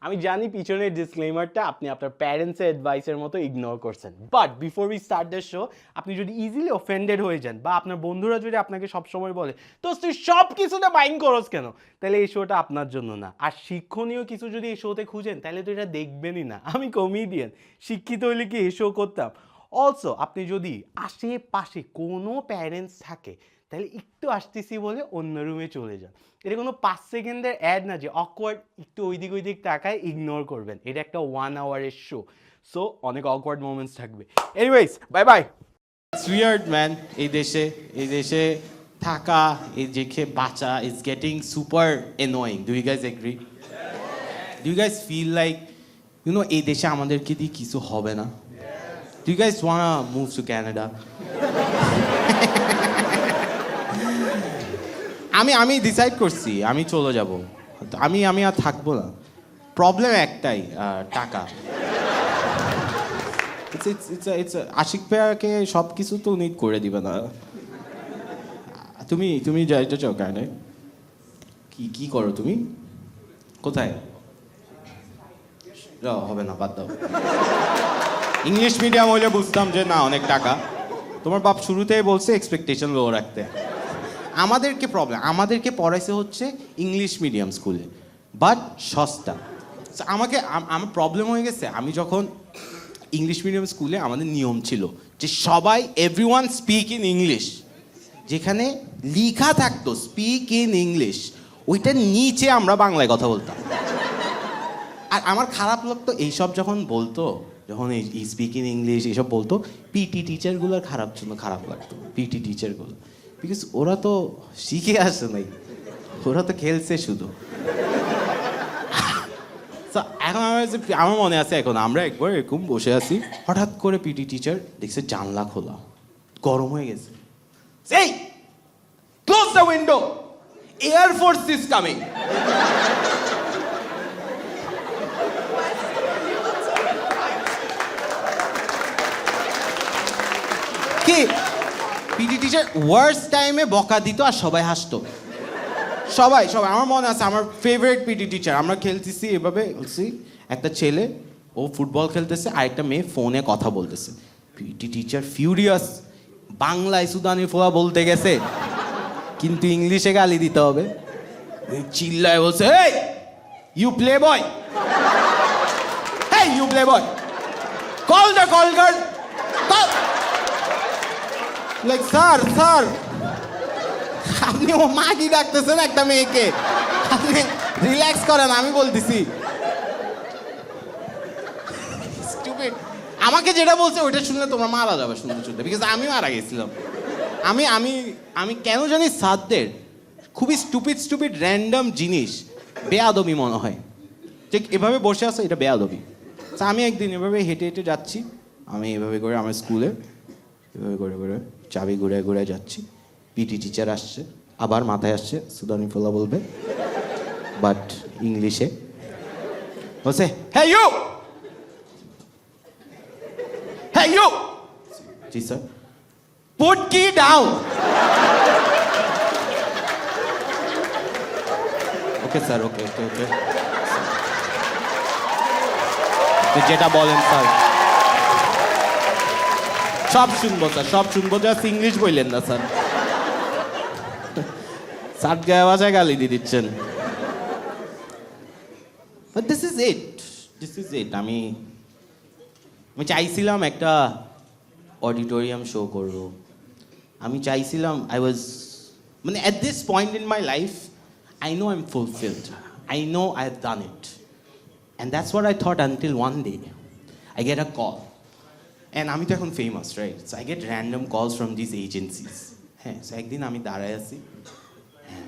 আমি জানি পিছনের ডিসক্লেমারটা আপনি আপনার প্যারেন্টসের অ্যাডভাইসের মতো ইগনোর করছেন, but before we start the show, আপনি যদি ইজিলি অফেন্ডেড হয়ে যান বা আপনার বন্ধুরা যদি আপনাকে সবসময় বলে তো তুই সব কিছুতে মাইন্ড করস কেন, তাহলে এই শোটা আপনার জন্য না। আর শিক্ষণীয় কিছু যদি এই শোতে খুঁজেন তাহলে তো এটা দেখবেনই না। আমি কমেডিয়ান, শিক্ষিত হইলে কি এই শো করতাম? অলসো আপনি যদি আশেপাশে কোনো প্যারেন্টস থাকে তাহলে একটু আসতেছি বলে অন্য রুমে চলে যান। এটা কোনো 5 সেকেন্ডের অ্যাড না যে অকওয়ার্ড একটু ওইদিক ওইদিক তাকায় ইগনোর করবেন। এটা একটা 1 আওয়ারের শো, সো অনেক অকওয়ার্ড মোমেন্টস থাকবে। Anyways, bye bye. It's weird, man. এই দেশে থাকা, এই দেখে বাঁচা is getting super annoying. Do you guys agree? Do you guys feel like, এই দেশে আমাদেরকে দিয়ে কিছু হবে না? Do you guys wanna move to Canada? আমি ডিসাইড করছি আমি চলে যাব। আমি আর থাকবো না। প্রবলেম একটাই, টাকা। আশিক ভাইয়াকে সব কিছু তো উনি করে দিবে না। তুমি যাইতে চাও কেন? কি করো তুমি? কোথায়? হবে না, বাদ দাও। ইংলিশ মিডিয়াম হইলে বুঝতাম যে না অনেক টাকা। তোমার বাপ শুরুতেই বলছে এক্সপেকটেশন লো রাখতে। আমাদেরকে পড়াইছে হচ্ছে ইংলিশ মিডিয়াম স্কুলে, বাট সস্তা। আমার প্রবলেম হয়ে গেছে, আমি যখন ইংলিশ মিডিয়াম স্কুলে আমাদের নিয়ম ছিল যে সবাই এভরিওয়ান স্পিক ইন ইংলিশ, যেখানে লিখা থাকতো স্পিক ইন ইংলিশ, ওইটার নিচে আমরা বাংলায় কথা বলতাম। আর আমার খারাপ লাগতো এইসব যখন বলতো, যখন এই স্পিক ইন ইংলিশ এইসব বলতো, পিটি টিচারগুলোর খারাপ লাগতো, পিটি টিচারগুলো, বিকজ ওরা তো শিখে আসে নাই, ওরা তো খেলছে শুধু। এখন আমার মনে আছে, এখন আমরা একবার এরকম বসে আছি, হঠাৎ করে পিটি টিচার দেখছে জানলা খোলা, গরম হয়ে গেছে, এই close the window, air force is coming. কি পিটি টিচার ওয়ার্স্ট টাইমে বকা দিত আর সবাই হাসতো, সবাই। আমার মনে আছে আমার ফেভারিট পিটি টিচার, আমরা খেলতেছি এভাবে, একটা ছেলে ও ফুটবল খেলতেছে আর একটা মেয়ে ফোনে কথা বলতেছে, পিটি টিচার ফিউরিয়াস, বাংলায় সুদানি ফোয়া বলতে গেছে কিন্তু ইংলিশে গালি দিতে হবে, চিল্লায় বলছে, এই ইউ প্লে বয়, এই you play boy, call the call guard, like sir আপনি ও মা কি ডাকতেছেন একটা মেয়েকে, আপনি রিল্যাক্স করেন, আমি বলতেছি। আমাকে যেটা বলছে ওইটা শুনলে তোমরা মারা যাবে শুনতে, বিকজ আমি মারা গেছিলাম। আমি কেন জানি সাদদের খুবই স্টুপিড র্যান্ডম জিনিস বেয়াদবি মনে হয়, ঠিক এভাবে বসে আছে, এটা বেয়াদবি। আমি একদিন এভাবে হেঁটে যাচ্ছি, আমি এভাবে করে আমার স্কুলে এভাবে করে চাবি ঘুরে যাচ্ছি, পিটি টিচার আসছে, আবার মাথায় আসছে সুদানি ফোলা বলবে, বাট ইংলিশে বলছে, হ্যাঁ ইউ জি স্যার, পুট কি ডাউন। ওকে স্যার, ওকে যেটা বলেন স্যার সব শুনবো স্যার, সব শুনবো, জাস্ট ইংলিশ বললেন না স্যার। সাত গায়ে ভাষায় গালি দিয়ে দিচ্ছেন। But this is it. আমি চাইছিলাম একটা অডিটোরিয়াম শো করবো, আমি চাইছিলাম, মানে at this point in my life I know I'm fulfilled, I know I've done it, and that's what I thought until one day I get a call. And আমি তো এখন famous, right? So I get random কলস from this agencies. হ্যাঁ, so একদিন আমি দাঁড়ায় আছি,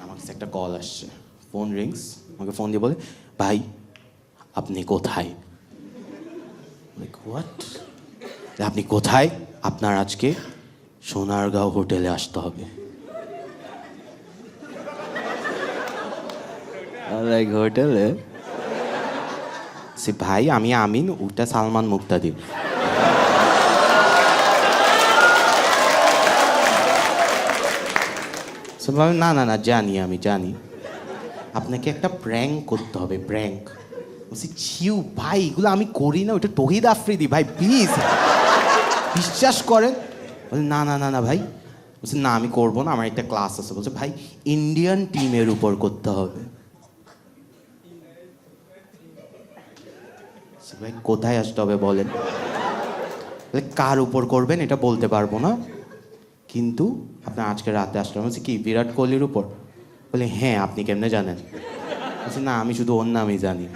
আমার কাছে একটা কল আসছে, ফোন রিংস, আমাকে ফোন দিয়ে বলে, ভাই আপনি কোথায়? Like what? আপনি কোথায়? আপনার আজকে সোনারগাঁও হোটেলে আসতে হবে। লাইক হোটেলে? সে ভাই আমি আমিন, ওটা সালমান মুক্তাদির। না জানি, আমি জানি, আপনাকে একটা প্র্যাঙ্ক করতে হবে, প্র্যাঙ্ক। বলছি ছিউ ভাই এগুলো আমি করি না, ওটা তহিদ আফ্রিদি ভাই প্লিজ বিশ্বাস করেন। বলছে না না না না ভাই। বলছে না আমি করবো না, আমার একটা ক্লাস আছে। বলছে ভাই ইন্ডিয়ান টিমের উপর করতে হবে। বলছে, ভাই কোথায় আসতে হবে বলেন। বলে, কার উপর করবেন এটা বলতে পারবো না, কিন্তু আপনার আজকে রাতে আসতে হবে। বলছে কি বিরাট কোহলির উপর? বলে হ্যাঁ, আপনি কেমনে জানেন? বলছে না আমি শুধু ওর নামই জানি।